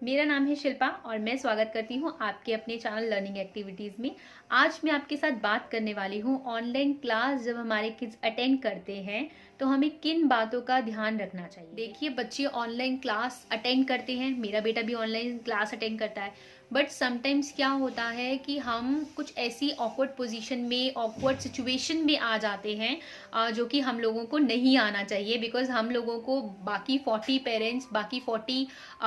मेरा नाम है शिल्पा और मैं स्वागत करती हूँ आपके अपने चैनल लर्निंग एक्टिविटीज़ में। आज मैं आपके साथ बात करने वाली हूँ ऑनलाइन क्लास जब हमारे किड्स अटेंड करते हैं तो हमें किन बातों का ध्यान रखना चाहिए। देखिए, बच्चे ऑनलाइन क्लास अटेंड करते हैं, मेरा बेटा भी ऑनलाइन क्लास अटेंड करता है, बट समटाइम्स क्या होता है कि हम कुछ ऐसी ऑकवर्ड पोजीशन में, ऑकवर्ड सिचुएशन में आ जाते हैं जो कि हम लोगों को नहीं आना चाहिए, बिकॉज हम लोगों को बाकी 40 पेरेंट्स, बाकी 40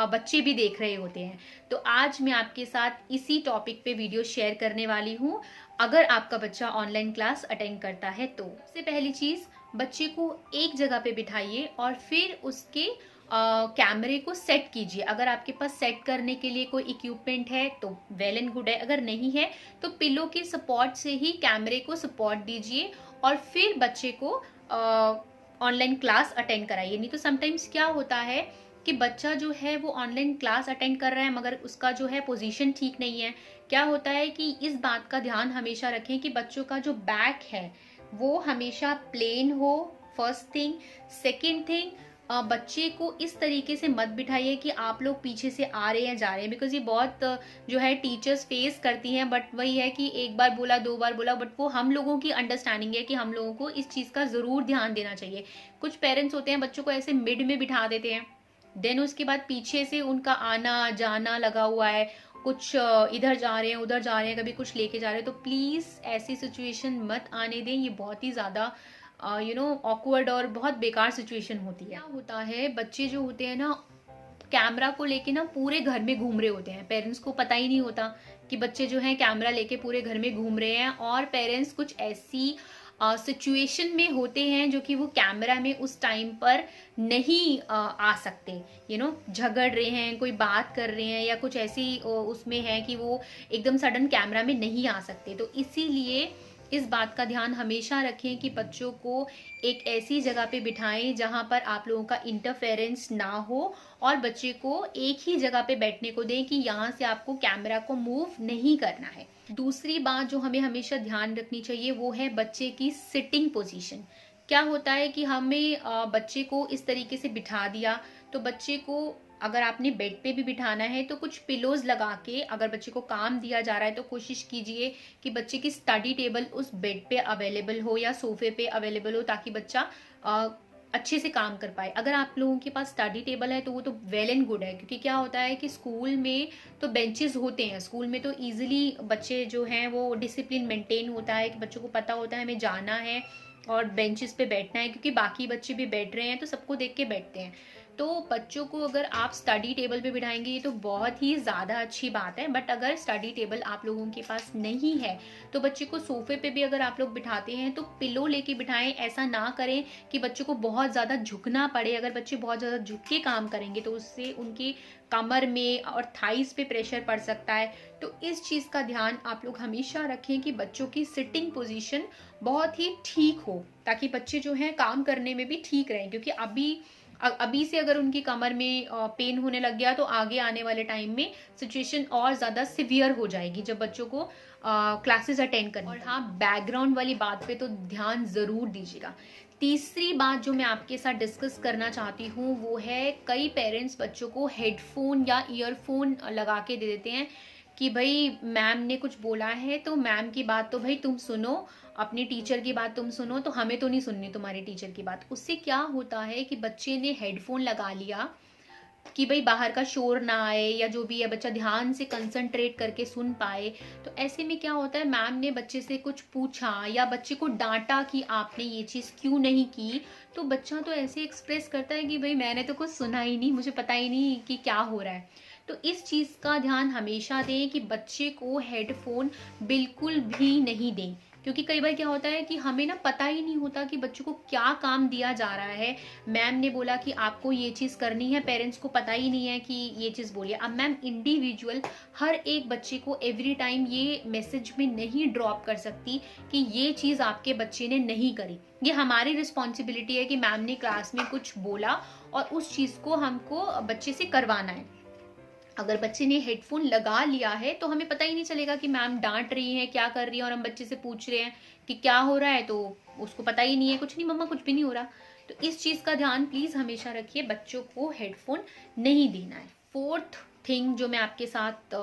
बच्चे भी देख रहे होते हैं। तो आज मैं आपके साथ इसी टॉपिक पे वीडियो शेयर करने वाली हूँ। अगर आपका बच्चा ऑनलाइन क्लास अटेंड करता है तो सबसे पहली चीज़, बच्चे को एक जगह पे बिठाइए और फिर उसके कैमरे को सेट कीजिए। अगर आपके पास सेट करने के लिए कोई इक्विपमेंट है तो वेल एंड गुड है, अगर नहीं है तो पिलो के सपोर्ट से ही कैमरे को सपोर्ट दीजिए और फिर बच्चे को ऑनलाइन क्लास अटेंड कराइए। नहीं तो समटाइम्स क्या होता है कि बच्चा जो है वो ऑनलाइन क्लास अटेंड कर रहा है मगर उसका जो है पोजीशन ठीक नहीं है। क्या होता है कि इस बात का ध्यान हमेशा रखें कि बच्चों का जो बैक है वो हमेशा प्लेन हो, फर्स्ट थिंग। सेकेंड थिंग, बच्चे को इस तरीके से मत बिठाइए कि आप लोग पीछे से आ रहे हैं, जा रहे हैं, बिकॉज ये बहुत जो है टीचर्स फेस करती हैं। बट वही है कि एक बार बोला, दो बार बोला, बट वो हम लोगों की अंडरस्टैंडिंग है कि हम लोगों को इस चीज़ का ज़रूर ध्यान देना चाहिए। कुछ पेरेंट्स होते हैं बच्चों को ऐसे मिड में बिठा देते हैं, देन उसके बाद पीछे से उनका आना जाना लगा हुआ है, कुछ इधर जा रहे हैं, उधर जा रहे हैं, कभी कुछ लेके जा रहे हैं। तो प्लीज़ ऐसी सिचुएशन मत आने दें, ये बहुत ही ज़्यादा ऑकवर्ड और बहुत बेकार सिचुएशन होती है। क्या होता है, बच्चे जो होते हैं ना कैमरा को लेके ना पूरे घर में घूम रहे होते हैं, पेरेंट्स को पता ही नहीं होता कि बच्चे जो हैं कैमरा लेके पूरे घर में घूम रहे हैं। और पेरेंट्स कुछ ऐसी सिचुएशन में होते हैं जो कि वो कैमरा में उस टाइम पर नहीं आ सकते, झगड़ रहे हैं, कोई बात कर रहे हैं या कुछ ऐसी उसमें है कि वो एकदम सडन कैमरा में नहीं आ सकते। तो इसीलिए इस बात का ध्यान हमेशा रखें कि बच्चों को एक ऐसी जगह पे बिठाएं जहां पर आप लोगों का इंटरफेरेंस ना हो और बच्चे को एक ही जगह पे बैठने को दें कि यहाँ से आपको कैमरा को मूव नहीं करना है। दूसरी बात जो हमें हमेशा ध्यान रखनी चाहिए वो है बच्चे की सिटिंग पोजीशन। क्या होता है कि हमें बच्चे को इस तरीके से बिठा दिया, तो बच्चे को अगर आपने बेड पे भी बिठाना है तो कुछ पिलोज लगा के, अगर बच्चे को काम दिया जा रहा है तो कोशिश कीजिए कि बच्चे की स्टडी टेबल उस बेड पे अवेलेबल हो या सोफे पे अवेलेबल हो, ताकि बच्चा अच्छे से काम कर पाए। अगर आप लोगों के पास स्टडी टेबल है तो वो तो वेल एंड गुड है, क्योंकि क्या होता है कि स्कूल में तो बेंचेस होते हैं, स्कूल में तो इजीली बच्चे जो हैं वो डिसिप्लिन मेंटेन होता है कि बच्चों को पता होता है हमें जाना है और बेंचेस पे बैठना है, क्योंकि बाकी बच्चे भी बैठ रहे हैं तो सबको देख के बैठते हैं। तो बच्चों को अगर आप स्टडी टेबल पे बिठाएंगे ये तो बहुत ही ज़्यादा अच्छी बात है। बट अगर स्टडी टेबल आप लोगों के पास नहीं है तो बच्चे को सोफे पे भी अगर आप लोग बिठाते हैं तो पिलो लेके बिठाएं। ऐसा ना करें कि बच्चों को बहुत ज़्यादा झुकना पड़े। अगर बच्चे बहुत ज़्यादा झुक के काम करेंगे तो उससे उनकी कमर में और थाइस पे प्रेशर पड़ सकता है। तो इस चीज़ का ध्यान आप लोग हमेशा रखें कि बच्चों की सिटिंग पोजीशन बहुत ही ठीक हो, ताकि बच्चे जो हैं काम करने में भी ठीक रहें। क्योंकि अभी से अगर उनकी कमर में पेन होने लग गया तो आगे आने वाले टाइम में सिचुएशन और ज़्यादा सिवियर हो जाएगी जब बच्चों को क्लासेस अटेंड करनी। और हाँ, बैकग्राउंड वाली बात पे तो ध्यान ज़रूर दीजिएगा। तीसरी बात जो मैं आपके साथ डिस्कस करना चाहती हूँ वो है, कई पेरेंट्स बच्चों को हेडफोन या ईयरफोन लगा के दे देते हैं कि भाई मैम ने कुछ बोला है तो मैम की बात तो भाई तुम सुनो, अपनी टीचर की बात तुम सुनो, तो हमें तो नहीं सुननी तुम्हारी टीचर की बात। उससे क्या होता है कि बच्चे ने हेडफोन लगा लिया कि भाई बाहर का शोर ना आए या जो भी है बच्चा ध्यान से कंसंट्रेट करके सुन पाए। तो ऐसे में क्या होता है, मैम ने बच्चे से कुछ पूछा या बच्चे को डांटा कि आपने ये चीज़ क्यों नहीं की, तो बच्चा तो ऐसे एक्सप्रेस करता है कि भाई मैंने तो कुछ सुना ही नहीं, मुझे पता ही नहीं कि क्या हो रहा है। तो इस चीज़ का ध्यान हमेशा दें कि बच्चे को हेडफोन बिल्कुल भी नहीं दें, क्योंकि कई बार क्या होता है कि हमें ना पता ही नहीं होता कि बच्चों को क्या काम दिया जा रहा है। मैम ने बोला कि आपको ये चीज़ करनी है, पेरेंट्स को पता ही नहीं है कि ये चीज़ बोलिए। अब मैम इंडिविजुअल हर एक बच्चे को एवरी टाइम ये मैसेज में नहीं ड्रॉप कर सकती कि ये चीज़ आपके बच्चे ने नहीं करी। ये हमारी रिस्पॉन्सिबिलिटी है कि मैम ने क्लास में कुछ बोला और उस चीज़ को हमको बच्चे से करवाना है। अगर बच्चे ने हेडफोन लगा लिया है तो हमें पता ही नहीं चलेगा कि मैम डांट रही है, क्या कर रही है, और हम बच्चे से पूछ रहे हैं कि क्या हो रहा है तो उसको पता ही नहीं है, कुछ नहीं मम्मा, कुछ भी नहीं हो रहा। तो इस चीज़ का ध्यान प्लीज़ हमेशा रखिए, बच्चों को हेडफोन नहीं देना है। फोर्थ थिंग जो मैं आपके साथ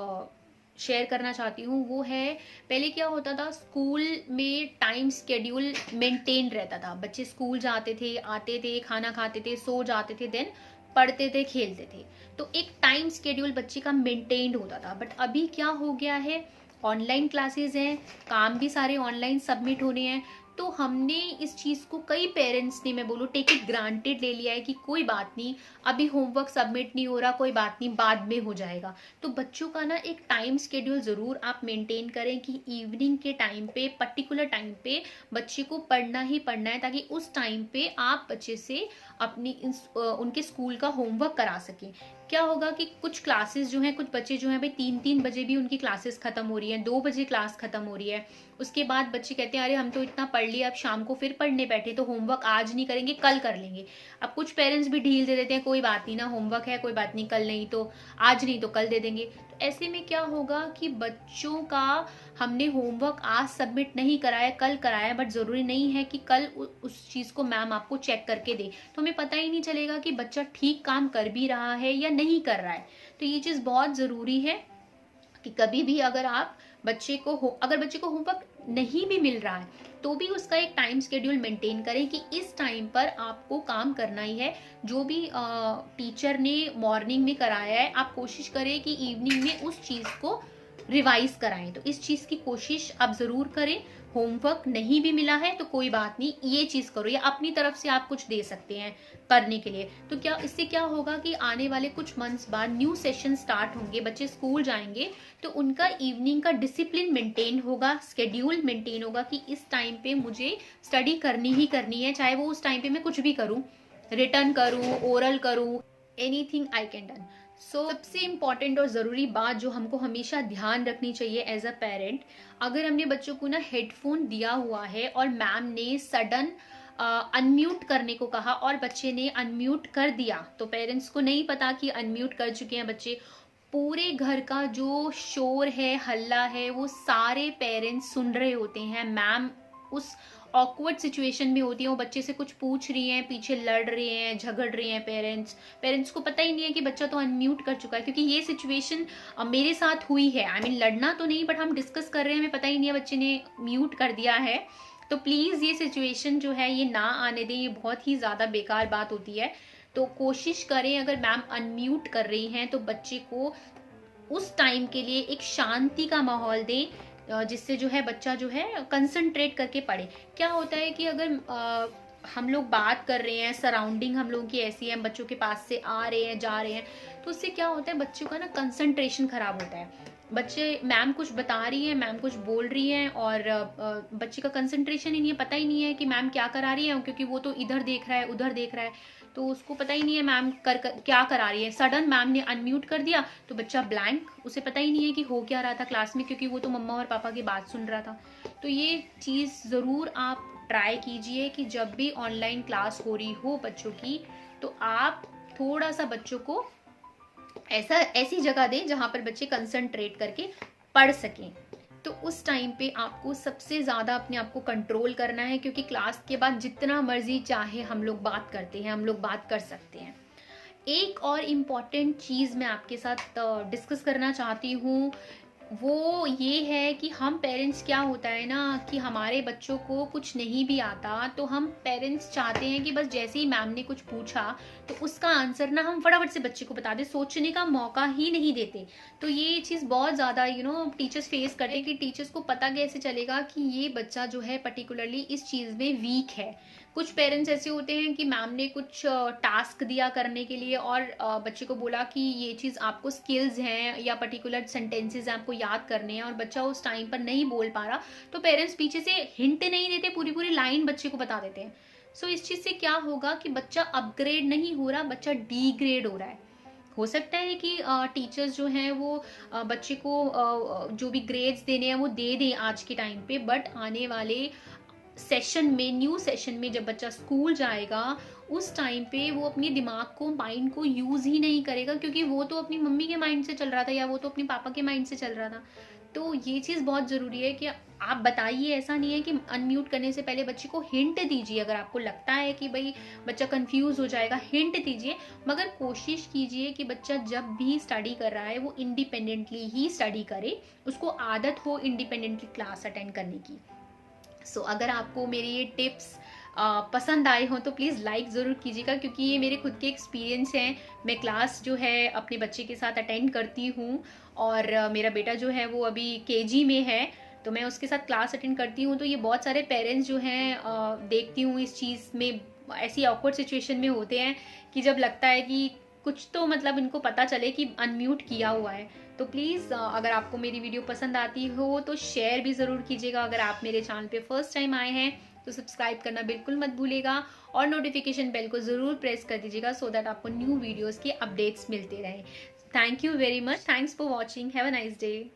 शेयर करना चाहती हूँ वो है, पहले क्या होता था, स्कूल में टाइम स्केड्यूल मेंटेन रहता था। बच्चे स्कूल जाते थे, आते थे, खाना खाते थे, सो जाते थे, देन पढ़ते थे, खेलते थे। तो एक टाइम स्केड्यूल बच्चे का मेंटेन्ड होता था। बट अभी क्या हो गया है, ऑनलाइन क्लासेस हैं, काम भी सारे ऑनलाइन सबमिट होने हैं। तो हमने इस चीज़ को, कई पेरेंट्स ने, मैं बोलूँ टेक इट ग्रांटेड ले लिया है कि कोई बात नहीं, अभी होमवर्क सबमिट नहीं हो रहा, कोई बात नहीं, बाद में हो जाएगा। तो बच्चों का ना एक टाइम स्केड्यूल ज़रूर आप मेंटेन करें कि इवनिंग के टाइम पे, पर्टिकुलर टाइम पे बच्चे को पढ़ना ही पढ़ना है, ताकि उस टाइम पे आप बच्चे से अपनी उनके स्कूल का होमवर्क करा सकें। क्या होगा कि कुछ क्लासेस जो हैं, कुछ बच्चे जो हैं भाई 3-3 बजे भी उनकी क्लासेस खत्म हो रही हैं, 2 बजे क्लास खत्म हो रही है। उसके बाद बच्चे कहते हैं अरे हम तो इतना पढ़ लिया, अब शाम को फिर पढ़ने बैठे, तो होमवर्क आज नहीं करेंगे, कल कर लेंगे। अब कुछ पेरेंट्स भी ढील दे देते हैं, कोई बात नहीं ना, होमवर्क है, कोई बात नहीं, कल नहीं तो आज नहीं तो कल दे देंगे। तो ऐसे में क्या होगा कि बच्चों का, हमने होमवर्क आज सबमिट नहीं कराया, कल कराया, बट ज़रूरी नहीं है कि कल उस चीज़ को मैम आपको चेक करके दे, तो हमें पता ही नहीं चलेगा कि बच्चा ठीक काम कर भी रहा है या नहीं कर रहा है। तो ये चीज़ बहुत ज़रूरी है कि कभी भी अगर आप अगर बच्चे को होमवर्क नहीं भी मिल रहा है, तो भी उसका एक टाइम स्केड्यूल मेंटेन करें कि इस टाइम पर आपको काम करना ही है। जो भी टीचर ने मॉर्निंग में कराया है, आप कोशिश करें कि इवनिंग में उस चीज़ को रिवाइज कराएं। तो इस चीज़ की कोशिश आप ज़रूर करें। होमवर्क नहीं भी मिला है तो कोई बात नहीं, ये चीज़ करो, या अपनी तरफ से आप कुछ दे सकते हैं करने के लिए। तो क्या इससे क्या होगा कि आने वाले कुछ मंथ्स बाद न्यू सेशन स्टार्ट होंगे, बच्चे स्कूल जाएंगे, तो उनका इवनिंग का डिसिप्लिन मेंटेन होगा, स्केड्यूल मेंटेन होगा कि इस टाइम पे मुझे स्टडी करनी ही करनी है, चाहे वो उस टाइम पे मैं कुछ भी करूँ, रिटर्न करूँ, ओरल करूँ, एनीथिंग आई कैन डन। सबसे इम्पॉर्टेंट और ज़रूरी बात जो हमको हमेशा ध्यान रखनी चाहिए एज अ पेरेंट, अगर हमने बच्चों को ना हेडफोन दिया हुआ है और मैम ने सडन अनम्यूट करने को कहा और बच्चे ने अनम्यूट कर दिया, तो पेरेंट्स को नहीं पता कि अनम्यूट कर चुके हैं बच्चे, पूरे घर का जो शोर है, हल्ला है, वो सारे पेरेंट्स सुन रहे होते हैं। मैम उस ऑकवर्ड सिचुएशन में होती है, वो बच्चे से कुछ पूछ रही हैं, पीछे लड़ रहे हैं, झगड़ रहे हैं पेरेंट्स को पता ही नहीं है कि बच्चा तो अनम्यूट कर चुका है। क्योंकि ये सिचुएशन मेरे साथ हुई है, आई मीन लड़ना तो नहीं, बट हम डिस्कस कर रहे हैं, हमें पता ही नहीं है बच्चे ने म्यूट कर दिया है। तो प्लीज़ ये सिचुएशन जो है ये ना आने दें, ये बहुत ही ज़्यादा बेकार बात होती है। तो कोशिश करें, अगर मैम अनम्यूट कर रही हैं तो बच्चे को उस टाइम के लिए एक शांति का माहौल दें, जिससे जो है बच्चा जो है कंसंट्रेट करके पढ़े। क्या होता है कि अगर हम लोग बात कर रहे हैं, सराउंडिंग हम लोगों की ऐसी है, बच्चों के पास से आ रहे हैं, जा रहे हैं, तो उससे क्या होता है, बच्चों का ना कंसंट्रेशन खराब होता है। बच्चे, मैम कुछ बता रही है, मैम कुछ बोल रही हैं, और बच्चे का कंसंट्रेशन ही नहीं है, पता ही नहीं है कि मैम क्या करा रही है, क्योंकि वो तो इधर देख रहा है, उधर देख रहा है, तो उसको पता ही नहीं है मैम क्या करा रही है। सडन मैम ने अनम्यूट कर दिया तो बच्चा ब्लैंक, उसे पता ही नहीं है कि हो क्या रहा था क्लास में, क्योंकि वो तो मम्मा और पापा की बात सुन रहा था। तो ये चीज़ ज़रूर आप ट्राई कीजिए कि जब भी ऑनलाइन क्लास हो रही हो बच्चों की, तो आप थोड़ा सा बच्चों को ऐसी जगह दें जहाँ पर बच्चे कंसंट्रेट करके पढ़ सकें। तो उस टाइम पे आपको सबसे ज़्यादा अपने आप को कंट्रोल करना है, क्योंकि क्लास के बाद जितना मर्जी चाहे हम लोग बात करते हैं, हम लोग बात कर सकते हैं। एक और इम्पॉर्टेंट चीज़ मैं आपके साथ डिस्कस करना चाहती हूँ, वो ये है कि हम पेरेंट्स, क्या होता है ना कि हमारे बच्चों को कुछ नहीं भी आता, तो हम पेरेंट्स चाहते हैं कि बस जैसे ही मैम ने कुछ पूछा तो उसका आंसर ना हम फटाफट से बच्चे को बता दें, सोचने का मौका ही नहीं देते। तो ये चीज़ बहुत ज़्यादा टीचर्स फेस करते हैं कि टीचर्स को पता कैसे चलेगा कि ये बच्चा जो है पर्टिकुलरली इस चीज़ में वीक है। कुछ पेरेंट्स ऐसे होते हैं कि मैम ने कुछ टास्क दिया करने के लिए और बच्चे को बोला कि ये चीज़ आपको स्किल्स हैं या पर्टिकुलर सेंटेंसेस हैं, आपको याद करने हैं, और बच्चा उस टाइम पर नहीं बोल पा रहा, तो पेरेंट्स पीछे से हिंट नहीं देते, पूरी पूरी लाइन बच्चे को बता देते हैं। सो इस चीज़ से क्या होगा कि बच्चा अपग्रेड नहीं हो रहा, बच्चा डीग्रेड हो रहा है। हो सकता है कि टीचर्स जो हैं वो बच्चे को जो भी ग्रेड्स देने हैं वो दे दें आज के टाइम पे, बट आने वाले सेशन में, न्यू सेशन में जब बच्चा स्कूल जाएगा, उस टाइम पे वो अपने दिमाग को, माइंड को यूज़ ही नहीं करेगा, क्योंकि वो तो अपनी मम्मी के माइंड से चल रहा था या वो तो अपने पापा के माइंड से चल रहा था। तो ये चीज़ बहुत ज़रूरी है कि आप बताइए, ऐसा नहीं है कि अनम्यूट करने से पहले बच्चे को हिंट दीजिए। अगर आपको लगता है कि भाई बच्चा कंफ्यूज हो जाएगा, हिंट दीजिए, मगर कोशिश कीजिए कि बच्चा जब भी स्टडी कर रहा है वो इंडिपेंडेंटली ही स्टडी करे, उसको आदत हो इंडिपेंडेंटली क्लास अटेंड करने की। सो अगर आपको मेरी ये टिप्स पसंद आए हों तो प्लीज़ लाइक ज़रूर कीजिएगा, क्योंकि ये मेरे खुद के एक्सपीरियंस हैं। मैं क्लास जो है अपने बच्चे के साथ अटेंड करती हूँ, और मेरा बेटा जो है वो अभी केजी में है, तो मैं उसके साथ क्लास अटेंड करती हूँ। तो ये बहुत सारे पेरेंट्स जो हैं देखती हूँ इस चीज़ में, ऐसी ऑकवर्ड सिचुएशन में होते हैं कि जब लगता है कि कुछ तो मतलब इनको पता चले कि अनम्यूट किया हुआ है। तो प्लीज़ अगर आपको मेरी वीडियो पसंद आती हो तो शेयर भी ज़रूर कीजिएगा। अगर आप मेरे चैनल पे फर्स्ट टाइम आए हैं तो सब्सक्राइब करना बिल्कुल मत भूलिएगा, और नोटिफिकेशन बेल को ज़रूर प्रेस कर दीजिएगा, सो दैट आपको न्यू वीडियोज़ की अपडेट्स मिलते रहें। Thank you very much, thanks for watching, have a nice day.